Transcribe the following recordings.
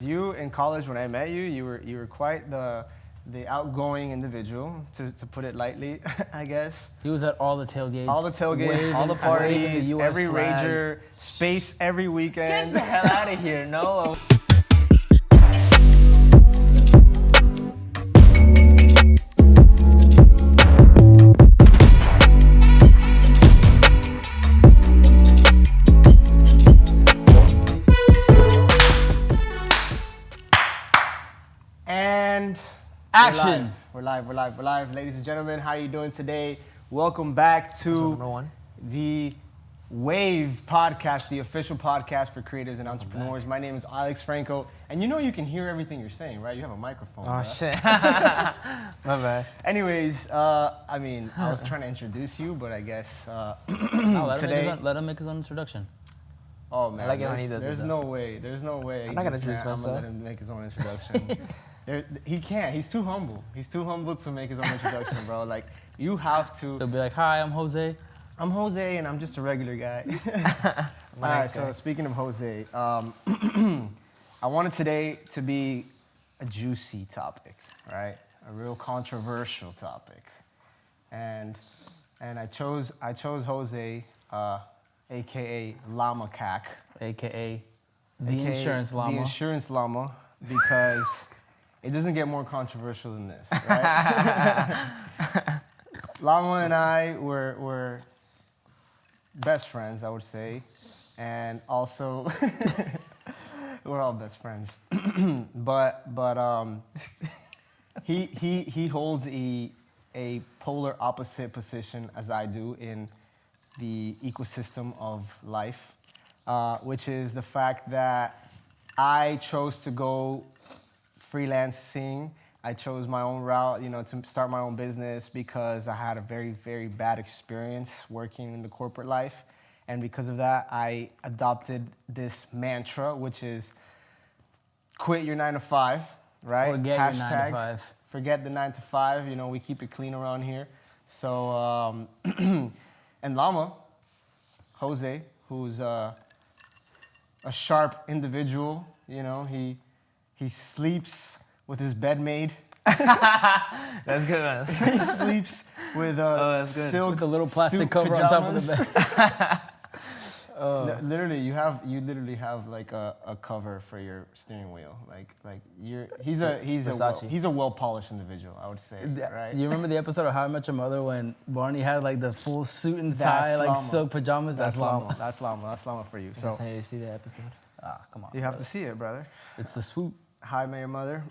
You in college, when I met you, you were quite the outgoing individual, to put it lightly, I guess. He was at all the tailgates. All the tailgates, waving, all the parties, the every flag. rager, space every weekend. Get the hell out of here, no. And Action. We're live. Ladies and gentlemen, how are you doing today? Welcome back to Number one. the Wave podcast, the official podcast for creators and entrepreneurs. My name is Alex Franco, and you know you can hear everything you're saying, right? You have a microphone. Oh right? shit. My bad. Anyways, I was trying to introduce you, but I guess Let him make his own introduction. Oh man, I like it when he does there's it, no way. I'm not gonna introduce I'm myself. gonna let him make his own introduction. He can't. He's too humble. He's too humble to make his own introduction, bro. Like, you have to. He'll be like, "Hi, I'm Jose." I'm Jose, and I'm just a regular guy. All right, so speaking of Jose, I wanted today to be a juicy topic, right? A real controversial topic, and I chose Jose, aka Llama CAC, AKA the insurance llama. the insurance llama, because it doesn't get more controversial than this, right? Llama and I were best friends, I would say, and also we're all best friends. but he holds a polar opposite position as I do in the ecosystem of life, which is the fact that I chose to go freelancing. I chose my own route, to start my own business because I had a very, very bad experience working in the corporate life. And because of that, I adopted this mantra, which is quit your 9 to 5, right? Forget your 9 to 5. Forget the 9 to 5. We keep it clean around here. So, and Llama, Jose, who's a sharp individual, he sleeps with his bed made. That's good, man. He sleeps with silk With a little plastic suit cover pajamas. on top of the bed. Literally, you literally have like a cover for your steering wheel. He's a well polished individual, I would say, right? You remember the episode of How I Met Your Mother when Barney had like the full suit and tie, That's like Llama. silk pajamas? That's Llama. That's Llama for you. So So I need to see that episode. Come on. you have to see it, brother. It's the swoop. Hi, May Your Mother.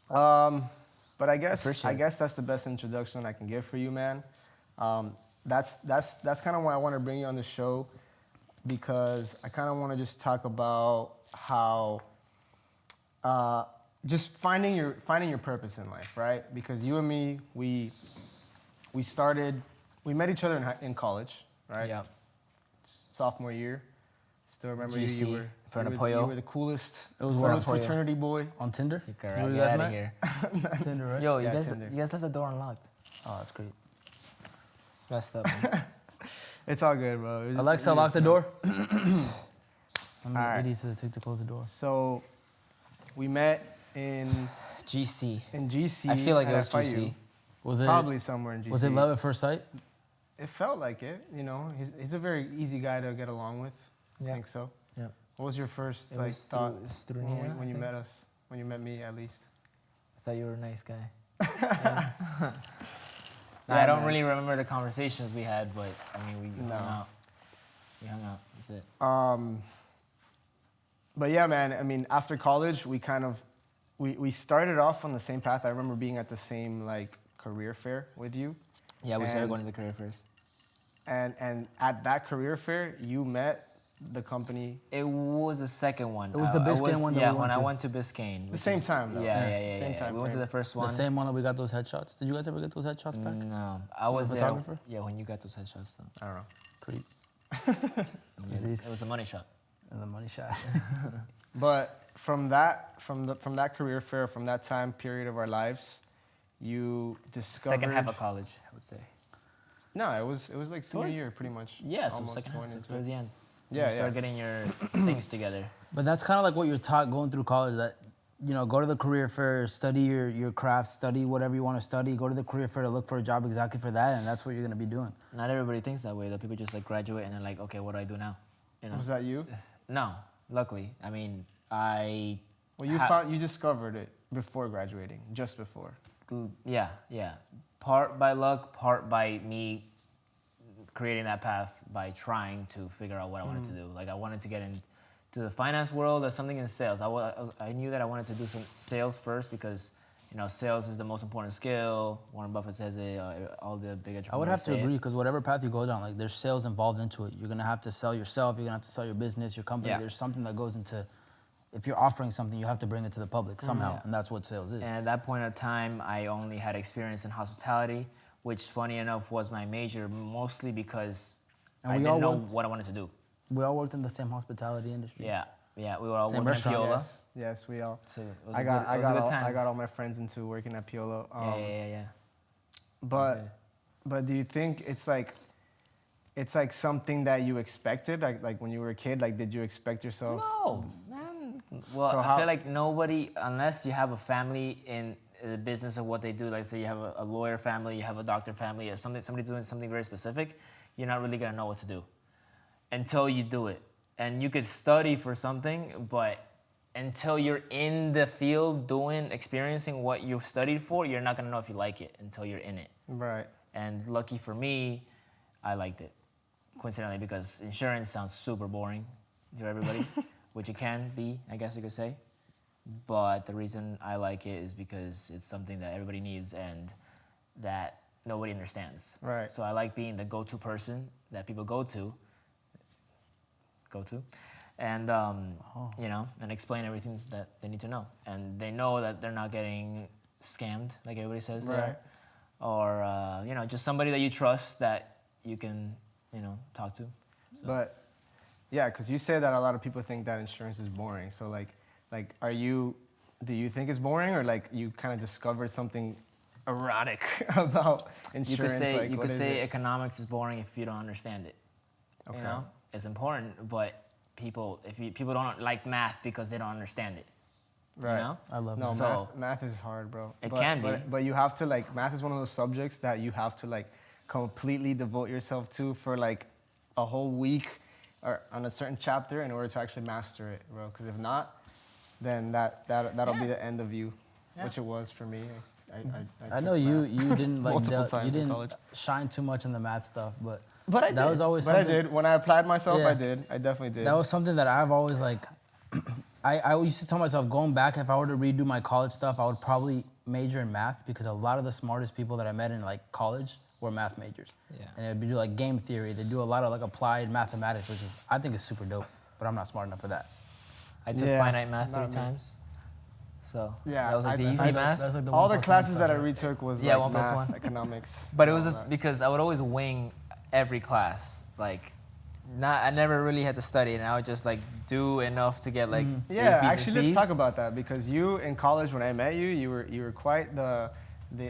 But I guess that's the best introduction I can give for you, man. That's kind of why I want to bring you on the show, because I kind of want to just talk about how just finding your purpose in life, right? Because you and me, we met each other in college, right? Yeah. Sophomore year. Still remember GC, you were front of you Pollo. were the coolest. It was coolest Pollo. fraternity boy. On Tinder? Get Where you guys out of met? here. Tinder, right? Yo, Yeah, you Tinder. guys left the door unlocked. Oh, that's great. It's messed up, man. It's all good, bro. Alexa, lock the door. I'm All right. ready to close the door. So we met in GC. GC. I feel like it at was FIU. GC. Was it Probably somewhere in GC. Was it love at first sight? It felt like it. He's a very easy guy to get along with. I Yeah. think so. Yeah. What was your first It was thought through Nina, when I you think. met us? When you met me, at least. I thought you were a nice guy. Yeah, I don't man. really remember the conversations we had, but we No. hung out. We hung out. That's it. But yeah, man. After college, we kind of we started off on the same path. I remember being at the same career fair with you. Yeah, we started And- going to the career fairs. And at that career fair, you met the company. It was the second one. It was the Biscayne one that Yeah, we when went I to. went to Biscayne. The which same is- time, though. Yeah. Same time We went to frame. the first The one. same one that we got those headshots. Did you guys ever get those headshots back? No, I was there. photographer? Yeah, when you got those headshots, though. I don't know. Creep. Yeah, it was a money shot. And the money shot. But from that career fair, from that time period of our lives, you discovered. Second half of college, I would say. No, it was like senior Towards- year, pretty much. Yeah, so Almost second half, going it's into towards it. the end. Yeah, You start yeah. getting your things together. But that's kind of like what you're taught going through college, that, you know, go to the career fair, study your craft, study whatever you want to study, go to the career fair to look for a job exactly for that, and that's what you're going to be doing. Not everybody thinks that way, though. People just like graduate and they're like, okay, what do I do now? You know? Was that you? No, luckily. I mean, Well, you discovered it before graduating, just before. yeah. Part by luck, part by me creating that path by trying to figure out what I wanted to do. Like I wanted to get into the finance world or something in sales. I knew that I wanted to do some sales first because, you know, sales is the most important skill. Warren Buffett says it. All the big entrepreneurs I would have to say it. agree, because whatever path you go down, like there's sales involved into it. You're going to have to sell yourself. You're going to have to sell your business, your company. Yeah. There's something that goes into, if you're offering something, you have to bring it to the public somehow, Yeah. and that's what sales is. And at that point in time, I only had experience in hospitality, which, funny enough, was my major, mostly because And I we didn't all know worked- what I wanted to do. We all worked in the same hospitality industry. Yeah, we were all Same working at restaurant, Piola. Yes, we all. So it was I a got good, it was a good I times. got all my friends into working at Piolo. Yeah. But do you think it's like something that you expected? Like when you were a kid, like did you expect yourself? No, man. Well, So I feel like nobody, unless you have a family in the business of what they do, like say you have a lawyer family, you have a doctor family, or somebody doing something very specific, you're not really gonna know what to do until you do it. And you could study for something, but until you're in the field experiencing what you've studied for, you're not gonna know if you like it until you're in it. Right. And lucky for me, I liked it. Coincidentally, because insurance sounds super boring to everybody, which it can be, I guess you could say. But the reason I like it is because it's something that everybody needs and that nobody understands. Right. So I like being the go-to person that people go to, and you know, and explain everything that they need to know. And they know that they're not getting scammed, like everybody says Right. there. Or, you know, just somebody that you trust that you can, you know, talk to. So. But yeah, because you say that a lot of people think that insurance is boring. So like, do you think it's boring, or like you kind of discovered something erotic about insurance? You could say, like, what is it? economics is boring if you don't understand it. Okay. You know, it's important, but people don't like math because they don't understand it. Right. You know? I love No, it. So- math is hard, bro. It can be. But you have to like, math is one of those subjects that you have to like completely devote yourself to for like a whole week or on a certain chapter in order to actually master it, bro. Because if not, then that'll be the end of you, which it was for me. I took know you math didn't like multiple times you in didn't college. shine too much in the math stuff, but But I that did. was always But I something. did. When I applied myself, Yeah. I did. I definitely did. That was something that I've always like. I used to tell myself, going back, if I were to redo my college stuff, I would probably major in math, because a lot of the smartest people that I met in like college were math majors. Yeah. And it'd be do like game theory. They do a lot of like applied mathematics, which is, I think, is super dope. But I'm not smart enough for that. I took Yeah, finite math not 3 me. times. So Yeah, that was like the I- easy I- math. That's like the all 1 the plus 1 classes stuff, that I right? retook was Yeah, like 1 plus math, 1. economics. But it was all that. because I would always wing every class. Like, I never really had to study, and I would just like do enough to get like A's, Yeah, B's, and actually, let's C's. talk about that, because you in college, when I met you, you were quite the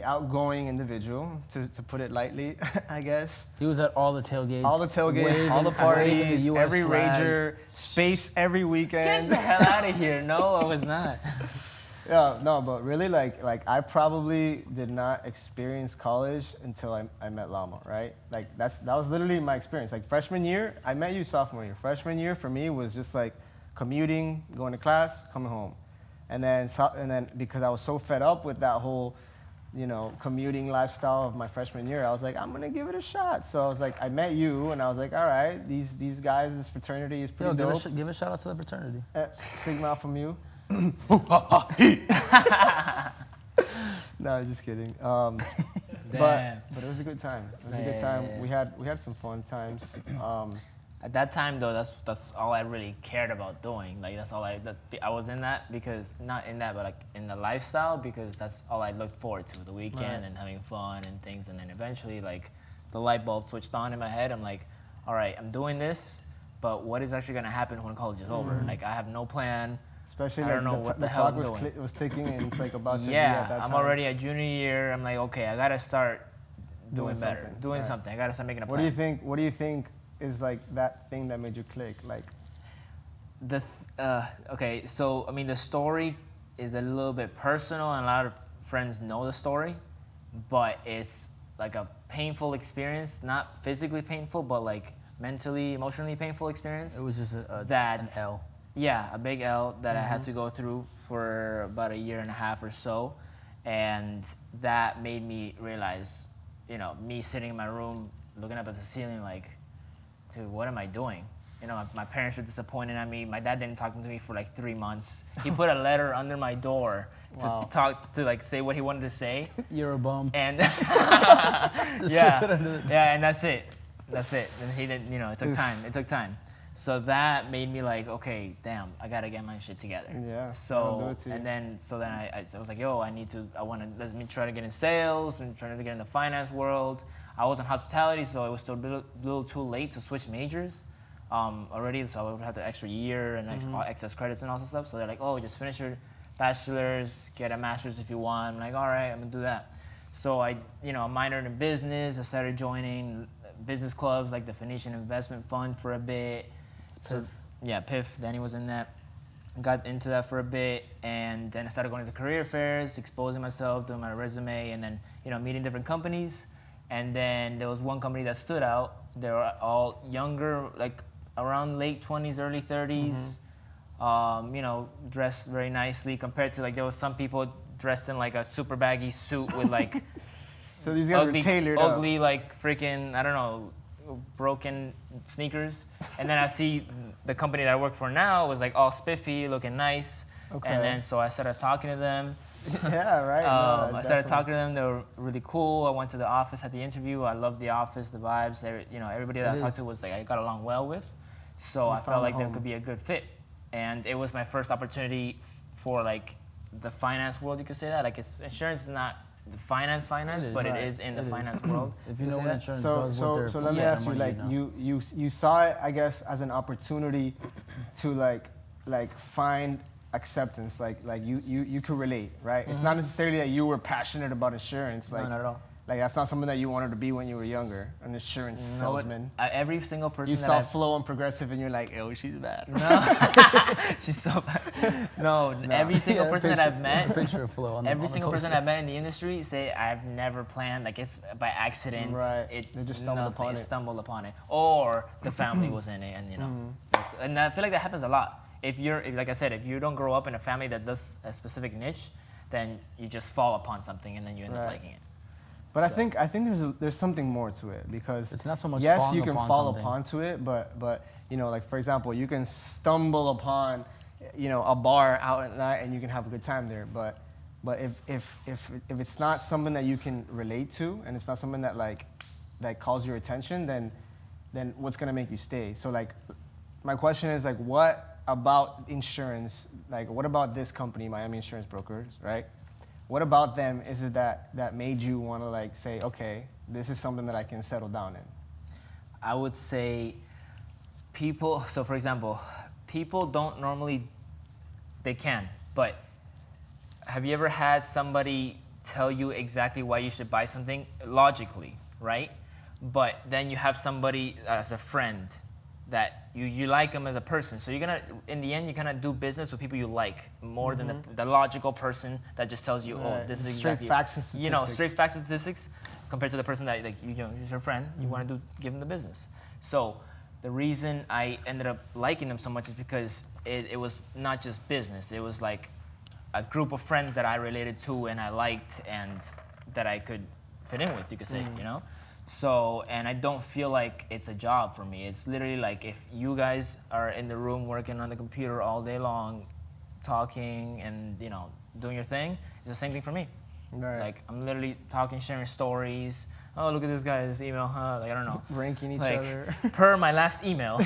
outgoing individual, to put it lightly, I guess. He was at all the tailgates. All the tailgates, waving- all the waving parties, the US every flag. rager, space every Get weekend. the hell out of here! No, I was not. Yeah, no, but really, like I probably did not experience college until I met Llama, right? Like that was literally my experience. Like freshman year, I met you sophomore year. Freshman year for me was just like commuting, going to class, coming home, and then because I was so fed up with that whole, you know, commuting lifestyle of my freshman year, I was like, I'm gonna give it a shot. So I was like, I met you, and I was like, all right, these guys, this fraternity is pretty Yo, dope. give a shout out to the fraternity. Sigma Alpha Mu. No, just kidding. Damn. But it was a good time. It was a good time. Yeah. We had some fun times. At that time, though, that's all I really cared about doing. Like that's all I was in that because not in that, but like in the lifestyle, because that's all I looked forward to, the weekend Right. and having fun and things. And then eventually, like the light bulb switched on in my head. I'm like, all right, I'm doing this, but what is actually gonna happen when college is over? Like I have no plan. Especially I like don't know what the hell clock I'm doing. was ticking, and it's like about to be at Yeah, that I'm time. already a junior year. I'm like, okay, I gotta start doing better, something. doing Right. something. I gotta start making a What plan. do you think? What do you think is like that thing that made you click? Like Okay, so I mean, the story is a little bit personal, and a lot of friends know the story, but it's like a painful experience, not physically painful, but like mentally, emotionally painful experience. It was just an That L. Yeah, a big L that I had to go through for about a year and a half or so, and that made me realize, me sitting in my room looking up at the ceiling, like, dude, what am I doing? My parents are disappointed at me. My dad didn't talk to me for like 3 months. He put a letter under my door Wow. to like say what he wanted to say, You're a bum. and Just yeah, put it under the- yeah, and that's it. And he didn't, it took time. It took time. So that made me like, okay, damn, I gotta get my shit together. Yeah, that'll do So it to you. and then I was like, yo, let me try to get in sales and try to get in the finance world. I was in hospitality, so it was still a little too late to switch majors already. So I would have the extra year and excess credits and all that stuff. So they're like, oh, just finish your bachelor's, get a master's if you want. I'm like, all right, I'm gonna do that. So I minored in business. I started joining business clubs like the Phoenician Investment Fund for a bit. So yeah, PIF. Danny was in that. Got into that for a bit, and then I started going to career fairs, exposing myself, doing my resume, and then meeting different companies. And then there was one company that stood out. They were all younger, like around late 20s, early 30s. Dressed very nicely compared to like there was some people dressed in like a super baggy suit with like So these guys were tailored up. ugly like freaking, I don't know, broken sneakers. And then I see the company that I work for now was like all spiffy, looking nice. Okay. And then so I started talking to them. Yeah, right. I started talking to them. They were really cool. I went to the office, had the interview. I loved the office, the vibes. Everybody that I talked to was like I got along well with. So I felt like there could be a good fit. And it was my first opportunity for like the finance world. You could say that. Like insurance is not the finance, but it is in the finance world. If you know what insurance So, does, what they're so let me their ask you, money, like you saw it, I guess, as an opportunity to like find acceptance, like you could relate, right? It's not necessarily that you were passionate about insurance, like No, not at all. Like that's not something that you wanted to be when you were younger, an insurance salesman. Every single person You that saw I've- Flo on Progressive and you're like, oh, she's bad. She's so bad. No, every single person that I've met, Picture of Flo on the every on the single person poster. I've met in the industry say I've never planned, like it's by accident. Right. It's They just stumbled nothing, upon it. Stumbled upon it, or the family was in it, and and I feel like that happens a lot. Like I said, if you don't grow up in a family that does a specific niche, then you just fall upon something and then you end up Right. liking it. But I think there's something more to it because It's not so much yes, falling you can upon fall something. upon to it, but like for example, you can stumble upon a bar out at night and you can have a good time there. But if it's not something that you can relate to and it's not something that calls your attention, then what's gonna make you stay? So like, my question is like, what about insurance? Like, what about this company, Miami Insurance Brokers, right? What about them is it that made you want to like say, okay, this is something that I can settle down in? I would say so for example, people don't normally, they can, but have you ever had somebody tell you exactly why you should buy something logically, right? But then you have somebody as a friend that you like them as a person. So in the end, you're gonna do business with people you like more than the logical person that just tells you, Right. oh, this is Straight exactly, facts and statistics. straight facts and statistics, compared to the person that like is your friend, you want to give them the business. So the reason I ended up liking them so much is because it was not just business. It was like a group of friends that I related to and I liked and that I could fit in with, you could say, So, and I don't feel like it's a job for me. It's literally like if you guys are in the room working on the computer all day long, talking and, doing your thing, it's the same thing for me. Right. Like, I'm literally talking, sharing stories. Oh, look at this guy, this email, huh? Like, I don't know. Ranking each Like, other. per my last email,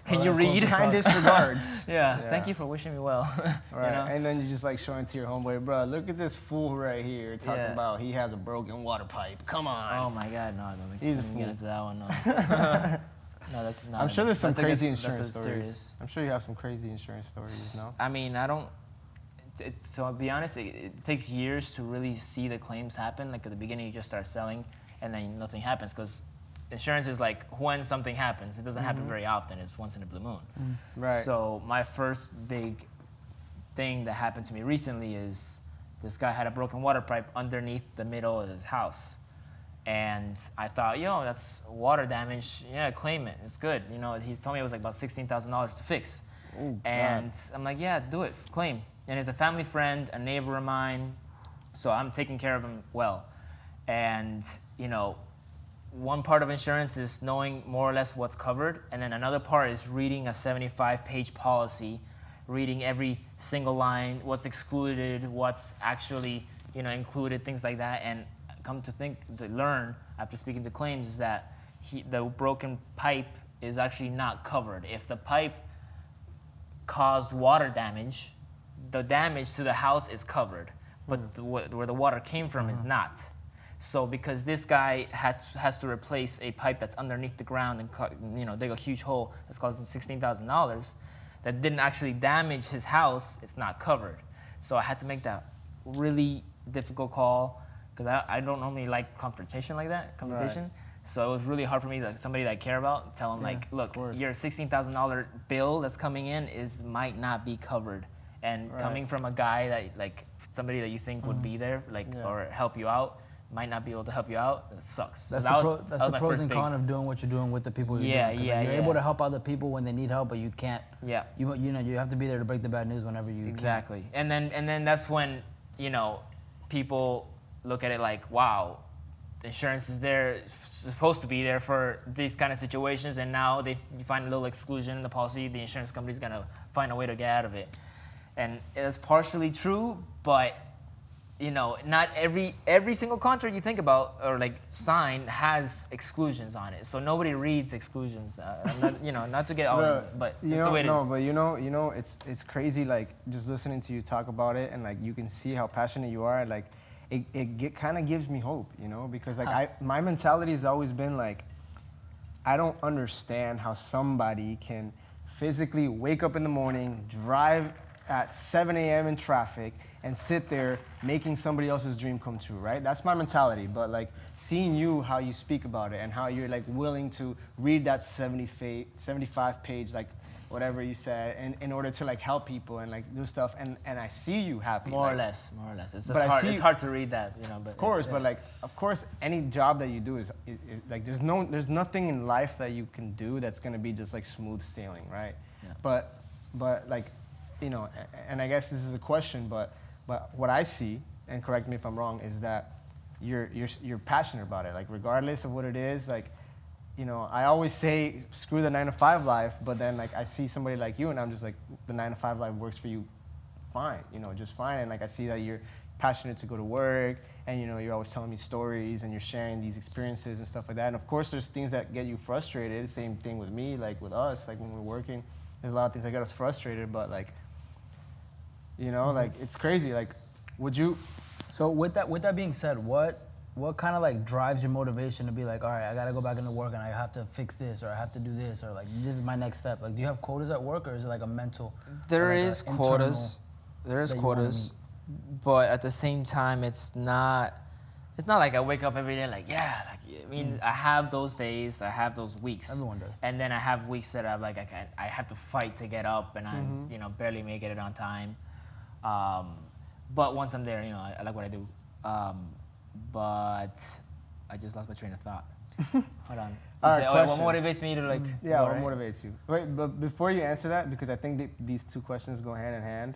can you read? Kindest regards. Yeah, Yeah. thank you for wishing me well. Right. And then you just like showing to your homeboy, bro, look at this fool right here talking Yeah. about he has a broken water pipe. Come on. Oh my God, no, I don't think He's a I didn't get fool. into that one. No, no that's not. I'm sure there's some that's like crazy that's insurance stories. serious. I'm sure you have some crazy insurance stories, no? I mean, I don't. So I'll be honest, it takes years to really see the claims happen. Like at the beginning, you just start selling, and then nothing happens because insurance is like when something happens. It doesn't happen very often. It's once in a blue moon. Right. So my first big thing that happened to me recently is this guy had a broken water pipe underneath the middle of his house. And I thought, yo, that's water damage. Yeah, claim it. It's good. You know, he told me it was like about $16,000 to fix. Oh, And God. I'm like, yeah, do it. Claim. And he's a family friend, a neighbor of mine. So I'm taking care of him well. And, you know, one part of insurance is knowing more or less what's covered. And then another part is reading a 75-page policy, reading every single line, what's excluded, what's actually, you know, included, things like that. And come to learn after speaking to claims is that the broken pipe is actually not covered. If the pipe caused water damage, the damage to the house is covered, but where the water came from is not. So because this guy has to replace a pipe that's underneath the ground and, you know, dig a huge hole that's costing $16,000 that didn't actually damage his house, it's not covered. So I had to make that really difficult call because I don't normally like confrontation like that, Right. So it was really hard for me, like somebody that I care about, tell him like, look, your $16,000 bill that's coming in might not be covered. And Right. coming from a guy that, like, somebody that you think would be there, like, Yeah. or help you out, might not be able to help you out. It sucks. So That's that the, was- that's that the was my pros first and big- cons of doing what you're doing with the people you're Yeah, doing. 'Cause, yeah, like, you're yeah. able to help other people when they need help, but you can't. Yeah. You know you have to be there to break the bad news whenever you Exactly. And then that's when, you know, people look at it like, wow, insurance is there, supposed to be there for these kind of situations, and now you find a little exclusion in the policy, the insurance company's gonna find a way to get out of it. And it's partially true, but you know, not every single contract you think about or like sign has exclusions on it. So nobody reads exclusions. I'm not, you know, not to get all, Bro, but you it's know, the way it is. no, but you know, it's crazy. Like just listening to you talk about it, and like you can see how passionate you are. Like it kind of gives me hope, you know, because like my mentality has always been like, I don't understand how somebody can physically wake up in the morning, drive at 7 a.m. in traffic, and sit there making somebody else's dream come true, right? That's my mentality. But like seeing you, how you speak about it, and how you're like willing to read that 75 page, like whatever you said, in order to like help people and like do stuff, and I see you happy. More or like, less. It's But just I hard. see- It's hard to read that, you know. But Of course, but like, of course, any job that you do is like there's nothing in life that you can do that's gonna be just like smooth sailing, right? Yeah. But like, you know, and I guess this is a question, but what I see, and correct me if I'm wrong, is that you're passionate about it, like regardless of what it is, like. You know, I always say screw the 9-to-5 life, but then like I see somebody like you, and I'm just like the 9-to-5 life works for you, fine, you know, just fine. And like I see that you're passionate to go to work, and you know you're always telling me stories, and you're sharing these experiences and stuff like that. And of course, there's things that get you frustrated. Same thing with me, like with us, like when we're working, there's a lot of things that get us frustrated. But like, you know, like it's crazy. Like, would you? So with that being said, what kind of like drives your motivation to be like, all right, I gotta go back into work and I have to fix this, or I have to do this, or like this is my next step? Like, do you have quotas at work, or is it like a mental? There or like a is internal quotas. There is that you wanna quotas, but at the same time, it's not like I wake up every day like, yeah. Like, I mean, I have those days, I have those weeks. Everyone does. And then I have weeks that I'm like, I have to fight to get up, and I'm, you know, barely making it on time. But once I'm there, you know, I like what I do. But I just lost my train of thought. Hold on. All right, You say, what question. motivates me to like? Yeah, go, what right? motivates you? Wait, but before you answer that, because I think these two questions go hand in hand.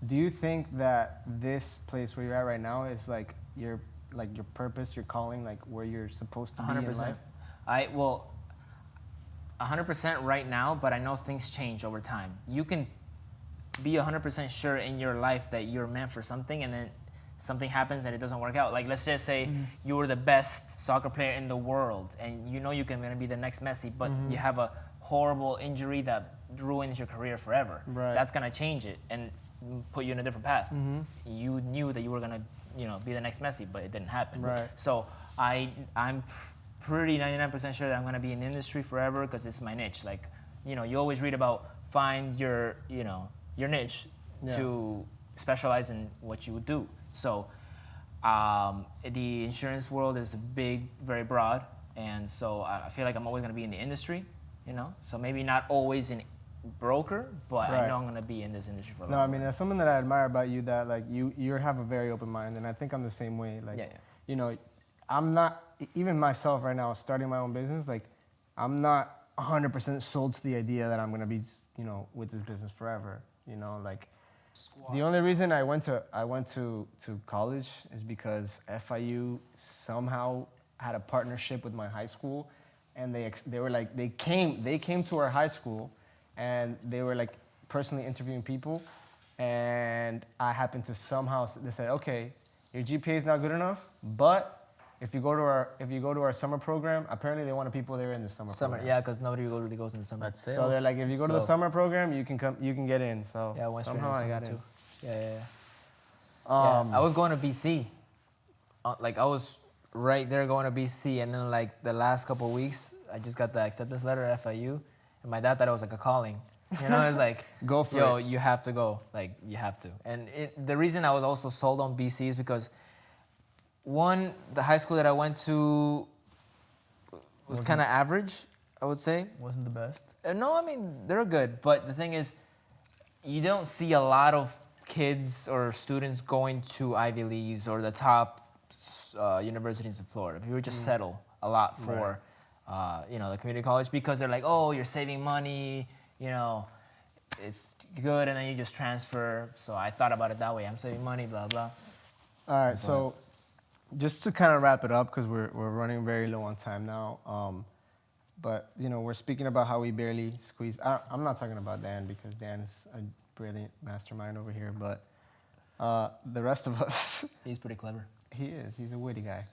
Do you think that this place where you're at right now is like your purpose, your calling, like where you're supposed to be in 100%. life? 100% right now, but I know things change over time. You can be 100% sure in your life that you're meant for something, and then something happens and it doesn't work out. Like, let's just say you were the best soccer player in the world, and you know you're gonna be the next Messi, but you have a horrible injury that ruins your career forever. Right. That's gonna change it and put you in a different path. You knew that you were gonna, you know, be the next Messi, but it didn't happen. Right. So I'm pretty 99% sure that I'm gonna be in the industry forever because it's my niche. Like, you know, you always read about find your, you know, your niche Yeah. to specialize in what you would do. So the insurance world is big, very broad. and so I feel like I'm always gonna be in the industry, you know. So maybe not always in broker, but I Right. know I'm gonna be in this industry for a No, long I mean that's something that I admire about you. That like you have a very open mind, and I think I'm the same way. Like, Yeah, yeah. you know, I'm not even myself right now starting my own business. Like, I'm not 100% sold to the idea that I'm gonna be, you know, with this business forever. You know, like the only reason I went to college is because FIU somehow had a partnership with my high school, and they were like they came to our high school, and they were like personally interviewing people, and I happened to somehow they said, okay, your GPA is not good enough, but if you go to our summer program, apparently they wanted people there in the summer program. yeah, because nobody really goes in the summer. That's sales. So they're like, if you go to the So- summer program, you can get in. So Yeah, I went straight somehow into I got summer in. too. Yeah. Um, I was going to BC. Like I was right there going to BC, and then like the last couple of weeks, I just got the acceptance letter at FIU, and my dad thought it was like a calling. You know, it's like, Go for yo, it. you have to go. Like you have to. And the reason I was also sold on BC is because one, the high school that I went to was kind of average, I would say. Wasn't the best. No, I mean, they're good. But the thing is, you don't see a lot of kids or students going to Ivy Leagues or the top universities in Florida. People just settle a lot for, you know, the community college because they're like, oh, you're saving money, you know, it's good, and then you just transfer. So I thought about it that way. I'm saving money, blah, blah. All right, so just to kind of wrap it up, because we're running very low on time now. But you know, we're speaking about how we barely squeeze. I'm not talking about Dan because Dan is a brilliant mastermind over here, but the rest of us, He's pretty clever. he is. He's a witty guy.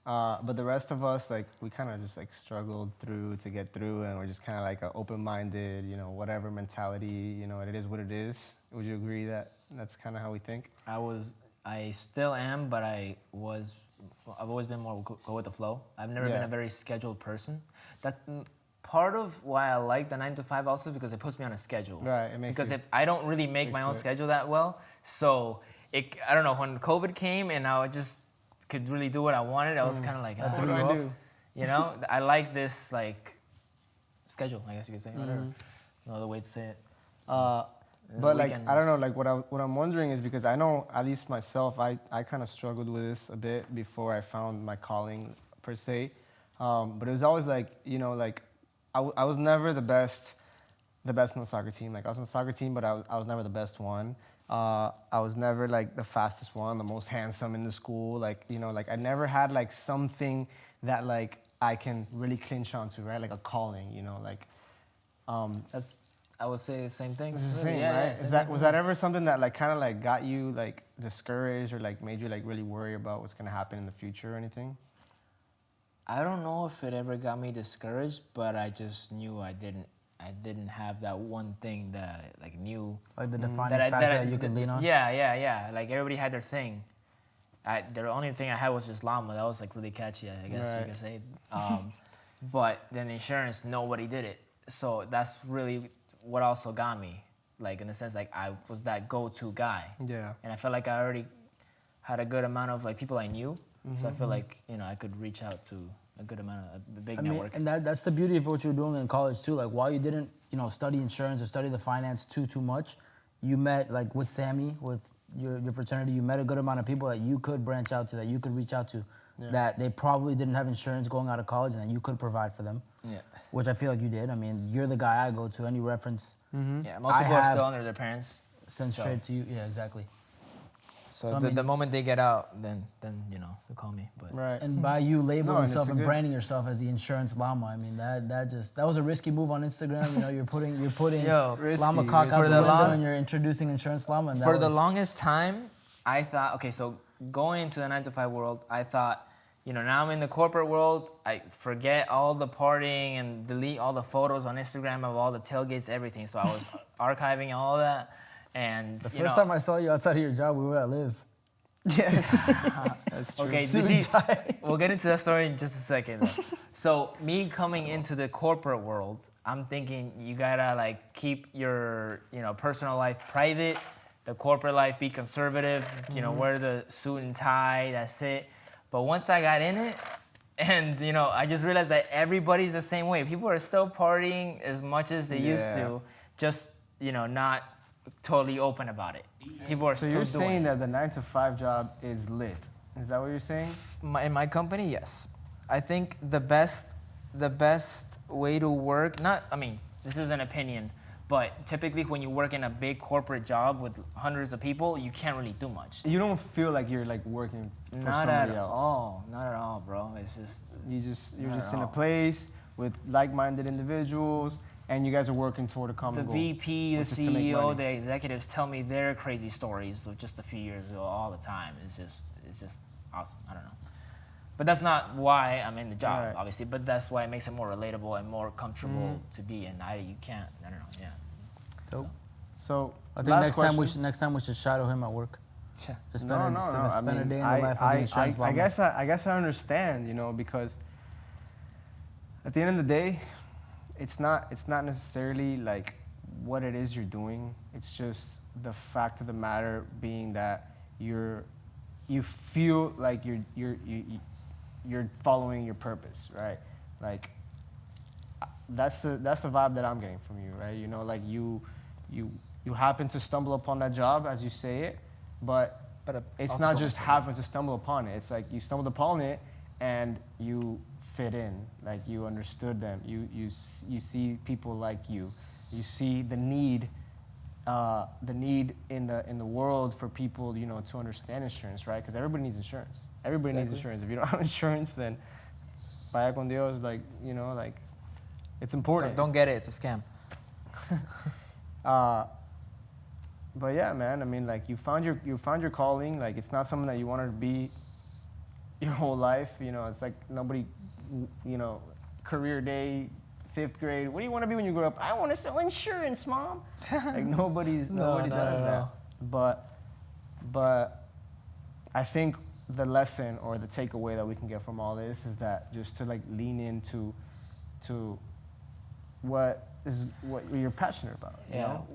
But the rest of us, like, we kind of just like struggled through to get through, and we're just kind of like an open-minded, you know, whatever mentality. You know, it is what it is. Would you agree that that's kind of how we think? I still am, but I've always been more go with the flow. I've never been Yeah. a very scheduled person. That's part of why I like the 9 to 5 also, because it puts me on a schedule. Right, it makes because you if I don't really make stick my to own it. schedule that well, so I don't know, when COVID came and I just could really do what I wanted, I was kind of like, What "Ah, do I do?" You know, I like this like schedule, I guess you could say, whatever. Mm-hmm. No other way to say it. But like, weekend I don't was- know, like what I'm wondering is because I know, at least myself, I kind of struggled with this a bit before I found my calling per se. But it was always like, you know, like I was never the best on the soccer team. Like I was on the soccer team, but I was never the best one. I was never like the fastest one, the most handsome in the school. Like, you know, like I never had like something that like I can really clinch onto, right? Like a calling, you know, like. I would say the same thing. It's the really. same, Yeah, right? yeah, same Is that thing. was that ever something that like kind of like got you like discouraged or like made you like really worry about what's gonna happen in the future or anything? I don't know if it ever got me discouraged, but I just knew I didn't have that one thing that I like knew. Like the defining that factor that you could lean on. Yeah. Like everybody had their thing. The only thing I had was just Llama. That was like really catchy, I guess you Right. could say. But then insurance, nobody did it. So that's really what also got me. Like in the sense, like I was that go-to guy. Yeah. And I felt like I already had a good amount of like people I knew. So I feel like, you know, I could reach out to a good amount of a big I mean, network. and that's the beauty of what you're doing in college too. Like while you didn't, you know, study insurance or study the finance too much, you met like with Sammy, with your fraternity, you met a good amount of people that you could branch out to, that you could reach out to, that they probably didn't have insurance going out of college, and that you could provide for them. Yeah. Which I feel like you did. I mean, you're the guy I go to. Any reference, Yeah, most I people are have- still under their parents. send So- straight to you. Yeah, exactly. So I the mean- moment they get out, then you know, they call me. But Right. And by you labeling No, and it's yourself a and good- branding yourself as the insurance llama, I mean that was a risky move on Instagram. You know, you're putting Yo, llama risky, cock risky. out For the the window long- and you're introducing insurance llama. And that for the was- longest time, I thought, okay, so going into the 9 to 5 world, I thought, you know, now I'm in the corporate world, I forget all the partying and delete all the photos on Instagram of all the tailgates, everything. So I was archiving all that. And, The you first know, time I saw you outside of your job, we were at Live. That's true. okay, Suit this and is- tie. we'll get into that story in just a second. though. So me coming into the corporate world, I'm thinking you gotta like keep your, you know, personal life private, the corporate life be conservative, you know, wear the suit and tie, that's it. But once I got in it, And you know, I just realized that everybody's the same way. People are still partying as much as they used Yeah. to, just you know, not totally open about it. People are So still you're doing saying it. that the 9 to 5 job is lit? Is that what you're saying? In my company, yes. I think the best way to work, not, I mean, this is an opinion, but typically when you work in a big corporate job with hundreds of people, you can't really do much. You don't feel like you're like working for Not somebody at else. all. Not at all, bro. It's just, You're Not just at in a all. place with like-minded individuals, and you guys are working toward a the common goal. VP, the which is to make CEO, money. the executives tell me their crazy stories of just a few years ago all the time. It's just awesome. I don't know. But that's not why I'm in the job, Right. obviously. But that's why it makes it more relatable and more comfortable to be in. You can't. I don't know. Yeah. Dope. So I think last next time we should shadow him at work. So. Just No, spend, no, just no. I spend a mean, day in the life of the insurance I llama. guess I understand, you know, because at the end of the day, it's not necessarily like what it is you're doing. It's just the fact of the matter being that you feel like you're following your purpose, right? Like that's the vibe that I'm getting from you, right? You know, like you happen to stumble upon that job as you say it, but it's also not don't just say happen to stumble upon it. It's like you stumbled upon it and you fit in, like you understood them. You see people like you. You see the need in the world for people, you know, to understand insurance, right? Because everybody needs insurance. Everybody needs insurance. If you don't have insurance, then vaya con Dios, like, you know, like it's important. Don't get it. It's a scam. But yeah, man, I mean, like you found your calling. Like it's not something that you wanted to be your whole life. You know, it's like nobody, you know, career day, 5th grade. What do you want to be when you grow up? I want to sell insurance, mom. Like nobody not does at that. all. But I think the lesson or the takeaway that we can get from all this is that just to like lean into what you're passionate about. You Yeah. know?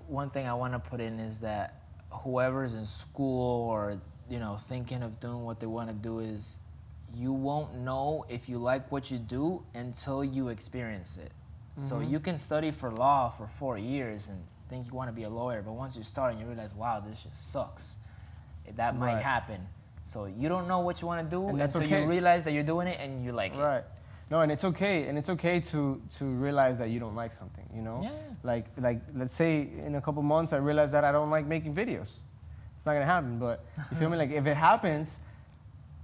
One thing I want to put in is that whoever's in school or you know thinking of doing what they want to do is you won't know if you like what you do until you experience it. So you can study for law for 4 years and think you want to be a lawyer, but once you start and you realize, wow, this just sucks, that might Right. happen. So you don't know what you want to do And that's until okay. you realize that you're doing it and you like it. Right. No, and it's okay to realize that you don't like something, you know? Yeah. Like let's say in a couple months I realize that I don't like making videos. It's not gonna happen, but you feel me? Like if it happens,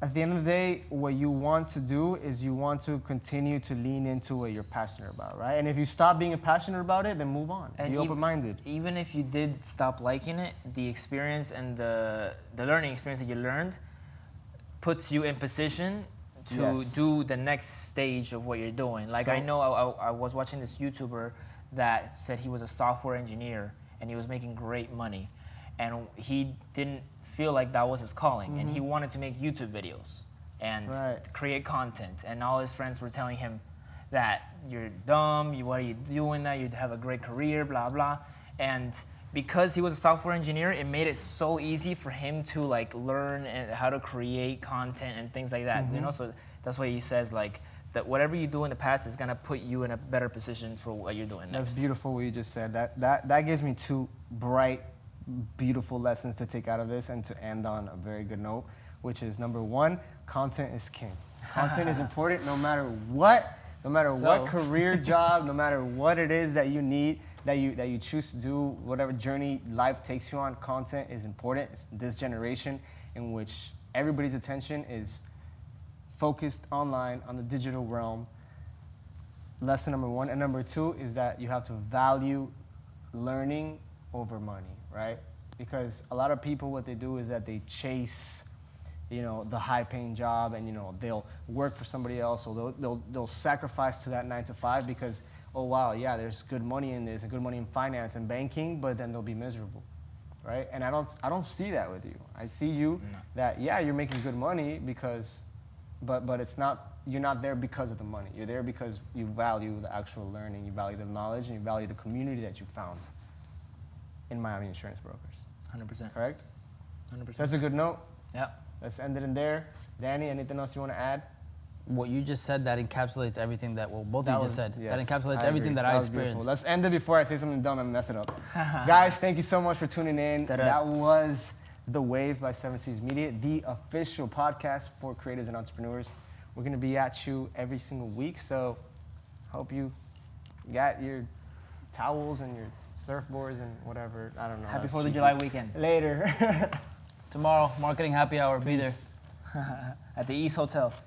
at the end of the day, what you want to do is you want to continue to lean into what you're passionate about, right? And if you stop being passionate about it, then move on. And Be open-minded. Even if you did stop liking it, the experience and the learning experience that you learned puts you in position to Yes. do the next stage of what you're doing. Like I So- know I was watching this YouTuber that said he was a software engineer and he was making great money. And he didn't feel like that was his calling. And he wanted to make YouTube videos and Right. create content. And all his friends were telling him that you're dumb, why are you doing that? You'd have a great career, blah, blah. And because he was a software engineer, it made it so easy for him to like learn and how to create content and things like that. You know, so that's why he says like that whatever you do in the past is gonna put you in a better position for what you're doing next. That's beautiful what you just said. That gives me 2 bright, beautiful lessons to take out of this and to end on a very good note, which is number 1, content is king. Content is important no matter what, what career job, no matter what it is that you need, that you choose to do, whatever journey life takes you on, content is important. It's this generation in which everybody's attention is focused online on the digital realm. Lesson number 1. And number 2 is that you have to value learning over money, right? Because a lot of people, what they do is that they chase, you know, the high-paying job, and you know they'll work for somebody else, or they'll sacrifice to that 9 to 5 because, oh wow, yeah, there's good money in this and good money in finance and banking, but then they'll be miserable, right? And I don't see that with you. I see you that yeah, you're making good money because, but it's not. You're not there because of the money. You're there because you value the actual learning, you value the knowledge, and you value the community that you found in Miami Insurance Brokers. 100%. Correct? 100%. That's a good note. Yeah. Let's end it in there. Danny, anything else you want to add? what you just said, that encapsulates everything that, well, both That of you was- just said. yes, That encapsulates I everything agree. that I was beautiful. experienced. Let's end it before I say something dumb and mess it up. Guys, thank you so much for tuning in. Ta-da. That was The Wave by 7Seas Media, the official podcast for creators and entrepreneurs. We're going to be at you every single week, so hope you got your towels and your surfboards and whatever. I don't know. Happy That's 4th of cheesy. July weekend Later. Tomorrow, marketing happy hour, be there. at the East Hotel.